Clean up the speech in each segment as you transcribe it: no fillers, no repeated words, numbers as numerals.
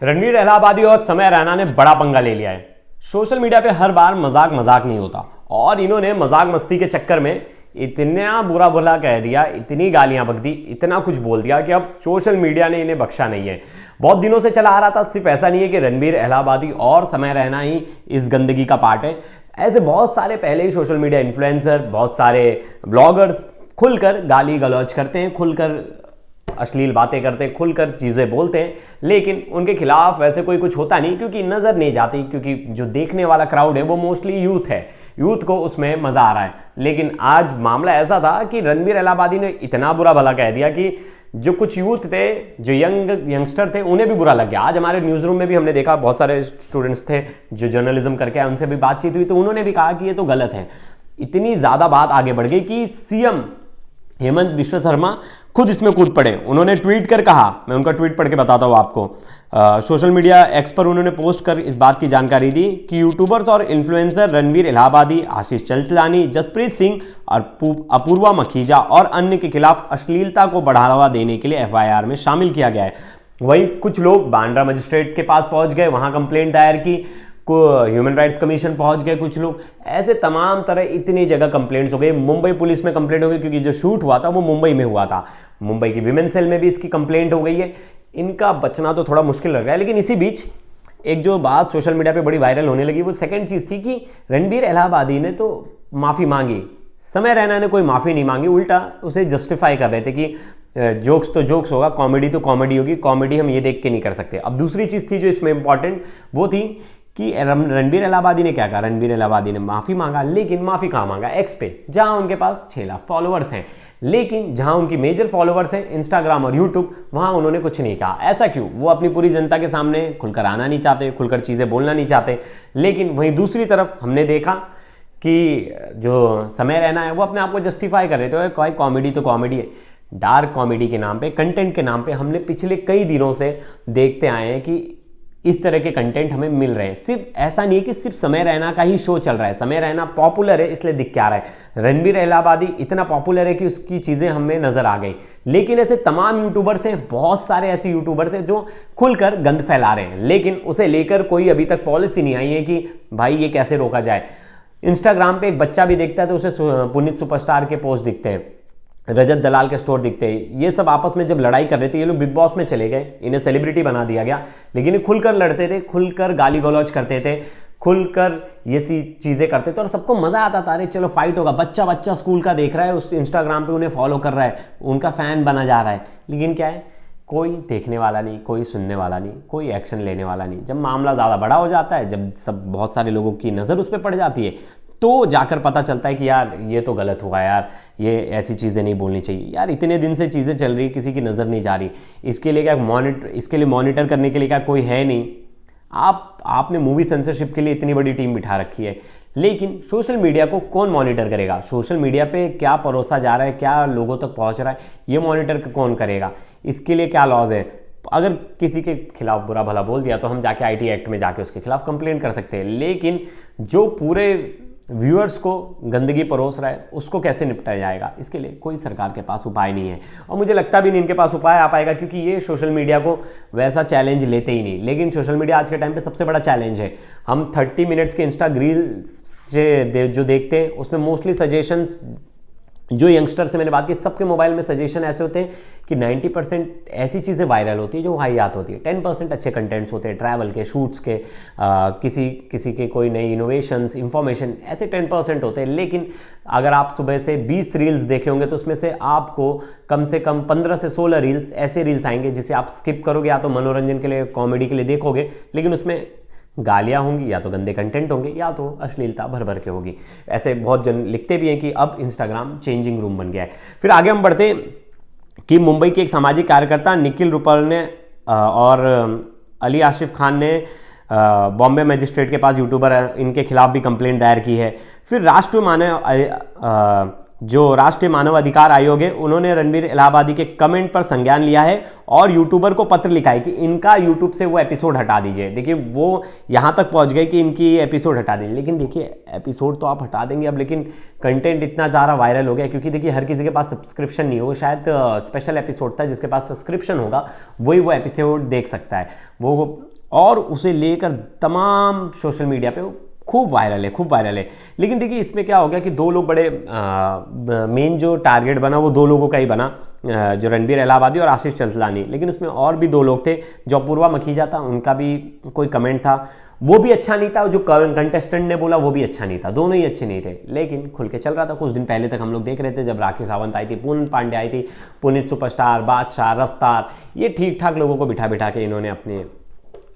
रणवीर इलाहाबादी और समय रैना ने बड़ा पंगा ले लिया है। सोशल मीडिया पे हर बार मजाक मजाक नहीं होता और इन्होंने मजाक मस्ती के चक्कर में इतना बुरा भला कह दिया, इतनी गालियां बक दी, इतना कुछ बोल दिया कि अब सोशल मीडिया ने इन्हें बख्शा नहीं है। बहुत दिनों से चला आ रहा था। सिर्फ ऐसा नहीं है कि रणवीर इलाहाबादी और समय रैना ही इस गंदगी का पार्ट है, ऐसे बहुत सारे पहले ही सोशल मीडिया इन्फ्लुएंसर, बहुत सारे ब्लॉगर्स खुलकर गाली गलौज करते हैं, खुलकर अश्लील बातें करते हैं, खुलकर चीज़ें बोलते हैं, लेकिन उनके खिलाफ वैसे कोई कुछ होता नहीं क्योंकि नज़र नहीं जाती, क्योंकि जो देखने वाला क्राउड है वो मोस्टली यूथ है, यूथ को उसमें मज़ा आ रहा है। लेकिन आज मामला ऐसा था कि रणवीर इलाहाबादी ने इतना बुरा भला कह दिया कि जो कुछ यूथ थे, जो यंगस्टर थे, उन्हें भी बुरा लग गया। आज हमारे न्यूज़ रूम में भी हमने देखा, बहुत सारे स्टूडेंट्स थे जो जर्नलिज्म करके आए, उनसे भी बातचीत हुई तो उन्होंने भी कहा कि ये तो गलत है। इतनी ज़्यादा बात आगे बढ़ गई कि सीएम हेमंत बिश्व शर्मा खुद इसमें कूद पड़े। उन्होंने ट्वीट कर कहा, मैं उनका ट्वीट पढ़ के बताता हूँ आपको। सोशल मीडिया एक्स पर उन्होंने पोस्ट कर इस बात की जानकारी दी कि यूट्यूबर्स और इन्फ्लुएंसर रणवीर इलाहाबादी, आशीष चंचलानी, जसप्रीत सिंह और अपूर्वा मखीजा और अन्य के खिलाफ अश्लीलता को बढ़ावा देने के लिए एफआईआर में शामिल किया गया है। वहीं कुछ लोग बांद्रा मजिस्ट्रेट के पास पहुंच गए, वहां कंप्लेंट दायर की, को ह्यूमन राइट्स कमीशन पहुंच गए कुछ लोग, ऐसे तमाम तरह इतनी जगह कंप्लेंट्स हो गई। मुंबई पुलिस में कंप्लेंट हो गई क्योंकि जो शूट हुआ था वो मुंबई में हुआ था। मुंबई की विमेन सेल में भी इसकी कंप्लेंट हो गई है। इनका बचना तो थोड़ा मुश्किल लग रहा है। लेकिन इसी बीच एक जो बात सोशल मीडिया पे बड़ी वायरल होने लगी वो सेकंड चीज़ थी कि रणवीर इलाहाबादी ने तो माफ़ी मांगी, समय रैना ने कोई माफ़ी नहीं मांगी, उल्टा उसे जस्टिफाई कर रहे थे कि जोक्स तो जोक्स होगा, कॉमेडी तो कॉमेडी होगी, कॉमेडी हम ये देख के नहीं कर सकते। अब दूसरी चीज़ थी जो इसमें इंपॉर्टेंट, वो थी कि रणवीर इलाहाबादी ने क्या कहा। रणवीर इलाहाबादी ने माफ़ी मांगा, लेकिन माफ़ी कहाँ मांगा? एक्स पे, जहाँ उनके पास 6 लाख फॉलोअर्स हैं। लेकिन जहाँ उनकी मेजर फॉलोअर्स हैं इंस्टाग्राम और यूट्यूब, वहाँ उन्होंने कुछ नहीं कहा। ऐसा क्यों? वो अपनी पूरी जनता के सामने खुलकर आना नहीं चाहते, खुलकर चीज़ें बोलना नहीं चाहते। लेकिन वहीं दूसरी तरफ हमने देखा कि जो समय रैना है वो अपने आप को जस्टिफाई कर रहे थे, कोई कॉमेडी तो कॉमेडी है। डार्क कॉमेडी के नाम पे, कंटेंट के नाम पे हमने पिछले कई दिनों से देखते आए हैं कि इस तरह के कंटेंट हमें मिल रहे हैं। सिर्फ ऐसा नहीं है कि सिर्फ समय रैना का ही शो चल रहा है, समय रैना पॉपुलर है इसलिए दिख के आ रहा है। रणवीर इलाहाबादी इतना पॉपुलर है कि उसकी चीज़ें हमें नज़र आ गई। लेकिन ऐसे तमाम यूट्यूबर्स हैं, बहुत सारे ऐसे यूट्यूबर्स हैं जो खुलकर गंद फैला रहे हैं, लेकिन उसे लेकर कोई अभी तक पॉलिसी नहीं आई है कि भाई ये कैसे रोका जाए। इंस्टाग्राम पे एक बच्चा भी दिखता है तो उसे पुनीत सुपरस्टार के पोस्ट दिखते हैं, रजत दलाल के स्टोर दिखते हैं। ये सब आपस में जब लड़ाई कर रहे थे, ये लोग बिग बॉस में चले गए, इन्हें सेलिब्रिटी बना दिया गया, लेकिन ये खुलकर लड़ते थे, खुलकर गाली गलौज करते थे, खुलकर ये सी चीज़ें करते थे और सबको मज़ा आता था। अरे चलो फाइट होगा, बच्चा बच्चा स्कूल का देख रहा है, उस इंस्टाग्राम पे उन्हें फॉलो कर रहा है, उनका फ़ैन बना जा रहा है। लेकिन क्या है, कोई देखने वाला नहीं, कोई सुनने वाला नहीं, कोई एक्शन लेने वाला नहीं। जब मामला ज़्यादा बड़ा हो जाता है, जब सब बहुत सारे लोगों की नज़र उस पर पड़ जाती है, तो जाकर पता चलता है कि यार ये तो गलत हुआ, यार ये ऐसी चीज़ें नहीं बोलनी चाहिए। यार इतने दिन से चीज़ें चल रही, किसी की नज़र नहीं जा रही, इसके लिए क्या मॉनिटर करने के लिए क्या कोई है नहीं? आपने मूवी सेंसरशिप के लिए इतनी बड़ी टीम बिठा रखी है, लेकिन सोशल मीडिया को कौन मॉनिटर करेगा? सोशल मीडिया पे क्या परोसा जा रहा है, क्या लोगों तक पहुंच रहा है, ये मॉनिटर कौन करेगा? इसके लिए क्या लॉज है? अगर किसी के खिलाफ बुरा भला बोल दिया तो हम जाके आईटी एक्ट में जाके उसके खिलाफ कंप्लेंट कर सकते हैं, लेकिन जो पूरे व्यूअर्स को गंदगी परोस रहा है उसको कैसे निपटाया जाएगा? इसके लिए कोई सरकार के पास उपाय नहीं है और मुझे लगता भी नहीं इनके पास उपाय आ पाएगा, क्योंकि ये सोशल मीडिया को वैसा चैलेंज लेते ही नहीं। लेकिन सोशल मीडिया आज के टाइम पे सबसे बड़ा चैलेंज है। हम 30 मिनट्स के इंस्टा रील्स से जो देखते हैं उसमें मोस्टली सजेशंस, जो यंगस्टर से मैंने बात की, सबके मोबाइल में सजेशन ऐसे होते हैं कि 90% ऐसी चीज़ें वायरल होती है जो वाहियात होती है, 10% अच्छे कंटेंट्स होते हैं, ट्रैवल के, शूट्स के, किसी के कोई नई इनोवेशंस, इंफॉर्मेशन, ऐसे 10% होते हैं। लेकिन अगर आप सुबह से 20 रील्स देखे होंगे तो उसमें से आपको कम से कम 15 से 16 रील्स ऐसे रील्स आएंगे जिसे आप स्किप करोगे, या तो मनोरंजन के लिए, कॉमेडी के लिए देखोगे, लेकिन उसमें गालियाँ होंगी, या तो गंदे कंटेंट होंगे, या तो अश्लीलता भर भर के होगी। ऐसे बहुत जन लिखते भी हैं कि अब इंस्टाग्राम चेंजिंग रूम बन गया है। फिर आगे हम बढ़ते हैं कि मुंबई के एक सामाजिक कार्यकर्ता निखिल रुपल ने और अली आशिफ खान ने बॉम्बे मजिस्ट्रेट के पास, यूट्यूबर इनके खिलाफ भी कंप्लेंट दायर की है। फिर राष्ट्रीय मानव जो राष्ट्रीय मानव अधिकार आयोग है उन्होंने रणबीर इलाहाबादी के कमेंट पर संज्ञान लिया है और यूट्यूबर को पत्र लिखा है कि इनका यूट्यूब से वो एपिसोड हटा दीजिए। देखिए वो यहाँ तक पहुँच गए कि इनकी एपिसोड हटा दीजिए, लेकिन देखिए एपिसोड तो आप हटा देंगे अब, लेकिन कंटेंट इतना ज़्यादा वायरल हो गया क्योंकि देखिए हर किसी के पास सब्सक्रिप्शन नहीं हो, शायद स्पेशल एपिसोड था, जिसके पास सब्सक्रिप्शन होगा वही वो एपिसोड देख सकता है वो, और उसे लेकर तमाम सोशल मीडिया पे खूब वायरल है। लेकिन देखिए इसमें क्या हो गया कि दो लोग बड़े मेन जो टारगेट बना वो दो लोगों का ही बना, जो रणबीर इलाहाबादी और आशीष चंचलानी। लेकिन उसमें और भी दो लोग थे, जो अपूर्वा मखीजा था उनका भी कोई कमेंट था, वो भी अच्छा नहीं था, जो कंटेस्टेंट ने बोला वो भी अच्छा नहीं था, दोनों ही अच्छे नहीं थे। लेकिन खुल के चल रहा था। कुछ दिन पहले तक हम लोग देख रहे थे जब राखी सावंत आई थी, पूनम पांडे आई थी, पुनीत सुपरस्टार, बादशाह, रफ्तार, ये ठीक ठाक लोगों को बिठा बिठा के इन्होंने अपने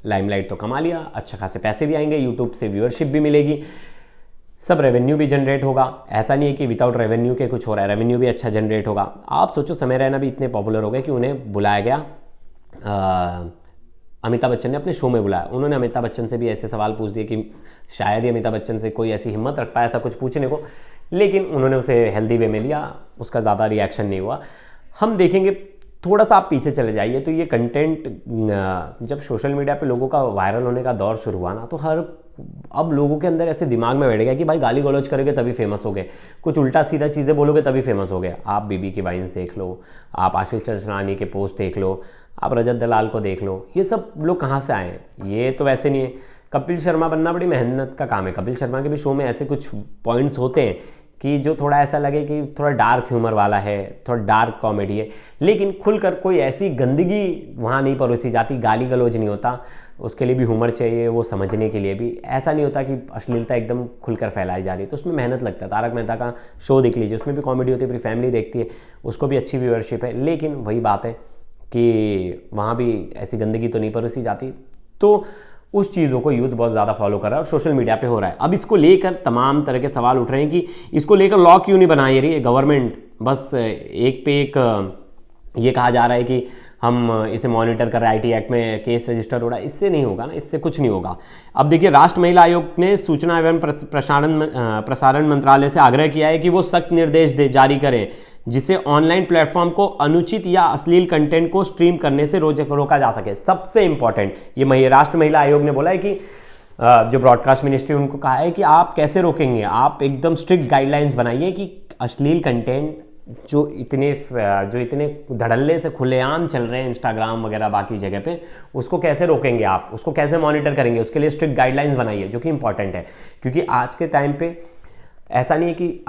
लाइमलाइट तो कमा लिया, अच्छा खासे पैसे भी आएंगे, यूट्यूब से व्यूअरशिप भी मिलेगी, सब रेवेन्यू भी जनरेट होगा। ऐसा नहीं है कि विदाउट रेवेन्यू के कुछ हो रहा है, रेवेन्यू भी अच्छा जनरेट होगा। आप सोचो समय रैना भी इतने पॉपुलर हो गए कि उन्हें बुलाया गया, अमिताभ बच्चन ने अपने शो में बुलाया। उन्होंने अमिताभ बच्चन से भी ऐसे सवाल पूछ दिए कि शायद ही अमिताभ बच्चन से कोई ऐसी हिम्मत रख पाया ऐसा कुछ पूछने को, लेकिन उन्होंने उसे हेल्दी वे में लिया, उसका ज़्यादा रिएक्शन नहीं हुआ। हम देखेंगे, थोड़ा सा आप पीछे चले जाइए तो ये कंटेंट जब सोशल मीडिया पे लोगों का वायरल होने का दौर शुरू हुआ ना, तो अब लोगों के अंदर ऐसे दिमाग में बैठ गया कि भाई गाली गलौज करोगे तभी फेमस हो गए, कुछ उल्टा सीधा चीज़ें बोलोगे तभी फेमस हो गए। आप बीबी की वाइन्स देख लो, आप आशीष चंचलानी के पोस्ट देख लो, आप रजत दलाल को देख लो, ये सब लोग कहाँ से आए हैं? ये तो वैसे नहीं है। कपिल शर्मा बनना बड़ी मेहनत का काम है। कपिल शर्मा के भी शो में ऐसे कुछ पॉइंट्स होते हैं कि जो थोड़ा ऐसा लगे कि थोड़ा डार्क ह्यूमर वाला है, थोड़ा डार्क कॉमेडी है, लेकिन खुलकर कोई ऐसी गंदगी वहाँ नहीं परोसी जाती, गाली गलौज नहीं होता, उसके लिए भी ह्यूमर चाहिए, वो समझने के लिए भी ऐसा नहीं होता कि अश्लीलता एकदम खुलकर फैलाई जा रही है, तो उसमें मेहनत लगता है। तारक मेहता का शो देख लीजिए, उसमें भी कॉमेडी होती है, पूरी फैमिली देखती है, उसको भी अच्छी व्यूअरशिप है, लेकिन वही बात है कि वहाँ भी ऐसी गंदगी तो नहीं परोसी जाती। तो उस चीज़ों को यूथ बहुत ज़्यादा फॉलो कर रहा है और सोशल मीडिया पे हो रहा है। अब इसको लेकर तमाम तरह के सवाल उठ रहे हैं कि इसको लेकर लॉ क्यों नहीं बनाई रही है गवर्नमेंट। बस एक पे एक ये कहा जा रहा है कि हम इसे मॉनिटर कर रहे हैं, IT एक्ट में केस रजिस्टर हो रहा है, इससे नहीं होगा ना, इससे कुछ नहीं होगा। अब देखिए, राष्ट्रीय महिला आयोग ने सूचना एवं प्रसारण मंत्रालय से आग्रह किया है कि वो सख्त निर्देश जारी करें जिससे ऑनलाइन प्लेटफॉर्म को अनुचित या अश्लील कंटेंट को स्ट्रीम करने से रोका जा सके। सबसे इंपॉर्टेंट ये राष्ट्रीय महिला आयोग ने बोला है कि जो ब्रॉडकास्ट मिनिस्ट्री उनको कहा है कि आप कैसे रोकेंगे, आप एकदम स्ट्रिक्ट गाइडलाइंस बनाइए कि अश्लील कंटेंट जो इतने धड़ल्ले से खुलेआम चल रहे हैं इंस्टाग्राम वगैरह बाकी जगह पे, उसको कैसे रोकेंगे, आप उसको कैसे मॉनिटर करेंगे, उसके लिए स्ट्रिक्ट गाइडलाइंस बनाइए, जो कि इंपॉर्टेंट है। क्योंकि आज के टाइम पे ऐसा नहीं है कि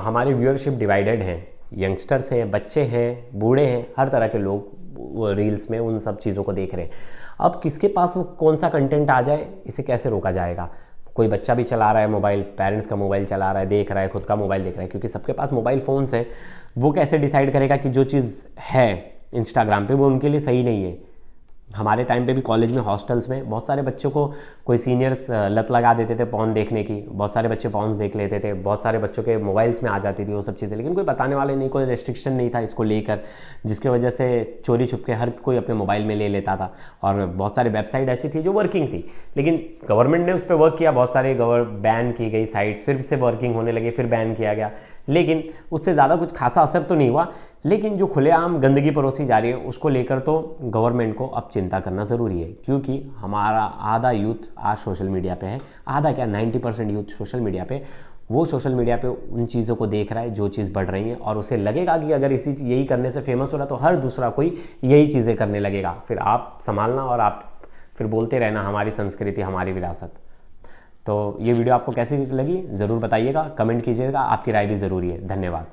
हमारी व्यूअरशिप डिवाइडेड है, यंगस्टर्स हैं, बच्चे हैं, बूढ़े हैं, हर तरह के लोग रील्स में उन सब चीज़ों को देख रहे हैं। अब किसके पास वो कौन सा कंटेंट आ जाए, इसे कैसे रोका जाएगा? कोई बच्चा भी चला रहा है मोबाइल, पेरेंट्स का मोबाइल चला रहा है, देख रहा है, खुद का मोबाइल देख रहा है, क्योंकि सबके पास मोबाइल फ़ोन्स हैं। वो कैसे डिसाइड करेगा कि जो चीज़ है इंस्टाग्राम पे वो उनके लिए सही नहीं है? हमारे टाइम पे भी कॉलेज में, हॉस्टल्स में बहुत सारे बच्चों को कोई सीनियर्स लत लगा देते थे पॉर्न देखने की, बहुत सारे बच्चे पॉर्न्स देख लेते थे, बहुत सारे बच्चों के मोबाइल्स में आ जाती थी वो सब चीज़ें, लेकिन कोई बताने वाले नहीं, कोई रेस्ट्रिक्शन नहीं था इसको लेकर, जिसकी वजह से चोरी छुप के हर कोई अपने मोबाइल में ले लेता था। और बहुत सारी वेबसाइट ऐसी थी जो वर्किंग थी, लेकिन गवर्नमेंट ने उस पर वर्क किया, बहुत सारे बैन की गई साइट्स, फिर से वर्किंग होने लगे, फिर बैन किया गया, लेकिन उससे ज़्यादा कुछ खासा असर तो नहीं हुआ। लेकिन जो खुलेआम गंदगी परोसी जा रही है उसको लेकर तो गवर्नमेंट को अब चिंता करना ज़रूरी है, क्योंकि हमारा आधा यूथ आज सोशल मीडिया पे है, आधा क्या 90% यूथ सोशल मीडिया पे, वो सोशल मीडिया पे उन चीज़ों को देख रहा है जो चीज़ बढ़ रही है, और उसे लगेगा कि अगर यही करने से फेमस हो रहा है तो हर दूसरा कोई यही चीज़ें करने लगेगा। फिर आप संभालना और आप फिर बोलते रहना हमारी संस्कृति, हमारी विरासत। तो ये वीडियो आपको कैसी लगी ज़रूर बताइएगा, कमेंट कीजिएगा, आपकी राय भी ज़रूरी है। धन्यवाद।